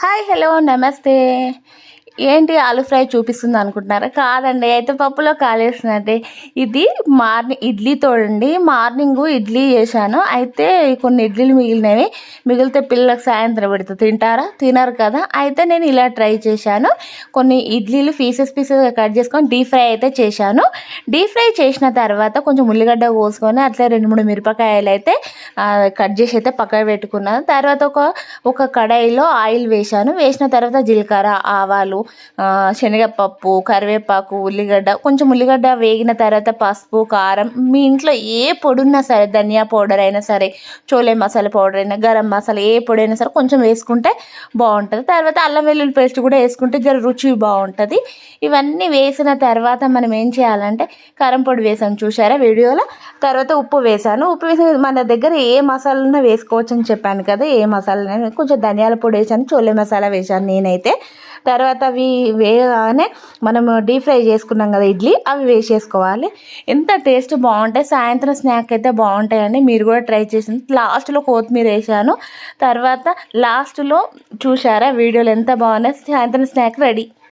Hi hello నమస్తే. ఏంటి ఆలు ఫ్రై చూపిస్తుంది అనుకుంటున్నారా? కాదండి, అయితే పప్పులో కాలేసినట్టే. ఇది మార్నింగ్ ఇడ్లీతో అండి. మార్నింగ్ ఇడ్లీ చేశాను, అయితే కొన్ని ఇడ్లీలు మిగిలినవి. మిగిలితే పిల్లలకు సాయంత్రం పెడితే తింటారా? తినరు కదా. అయితే నేను ఇలా ట్రై చేశాను. కొన్ని ఇడ్లీలు పీసెస్గా కట్ చేసుకొని డీప్ ఫ్రై అయితే చేశాను. డీప్ ఫ్రై చేసిన తర్వాత కొంచెం ఉల్లిగడ్డ కోసుకొని అట్లా 2-3 మిరపకాయలు అయితే కట్ చేసి అయితే పక్కన పెట్టుకున్నాను. తర్వాత ఒక కడాయిలో ఆయిల్ వేసిన తర్వాత జీలకర్ర, ఆవాలు, శనగపప్పు, కరివేపాకు, ఉల్లిగడ్డ, కొంచెం ఉల్లిగడ్డ వేగిన తర్వాత పసుపు, కారం, మీ ఇంట్లో ఏ పొడి ఉన్నా సరే, ధనియా పౌడర్ అయినా సరే, చోలే మసాలా పౌడర్ అయినా, గరం మసాలా ఏ పొడి అయినా సరే కొంచెం వేసుకుంటే బాగుంటుంది. తర్వాత అల్లం వెల్లుల్లి పేస్ట్ కూడా వేసుకుంటే జర రుచి బాగుంటుంది. ఇవన్నీ వేసిన తర్వాత మనం ఏం చేయాలంటే కారం పొడి వేసాను చూసారా వీడియోలో. తర్వాత ఉప్పు వేసాను. ఉప్పు వేసి మన దగ్గర ఏ మసాలానో వేసుకోవచ్చు అని చెప్పాను కదా. ఏ మసాలా, కొంచెం ధనియాల పొడి వేసాను, చోలే మసాలా వేసాను నేనైతే. తర్వాత అవి వేయగానే మనము డీప్ ఫ్రై చేసుకున్నాం కదా ఇడ్లీ, అవి వేసేసుకోవాలి. ఎంత టేస్ట్ బాగుంటాయి. సాయంత్రం స్నాక్ అయితే బాగుంటాయండి, మీరు కూడా ట్రై చేసి. లాస్ట్లో కొత్తిమీర వేసాను. తర్వాత లాస్ట్లో చూసారా వీడియోలు ఎంత బాగున్నాయి. సాయంత్రం స్నాక్ రెడీ.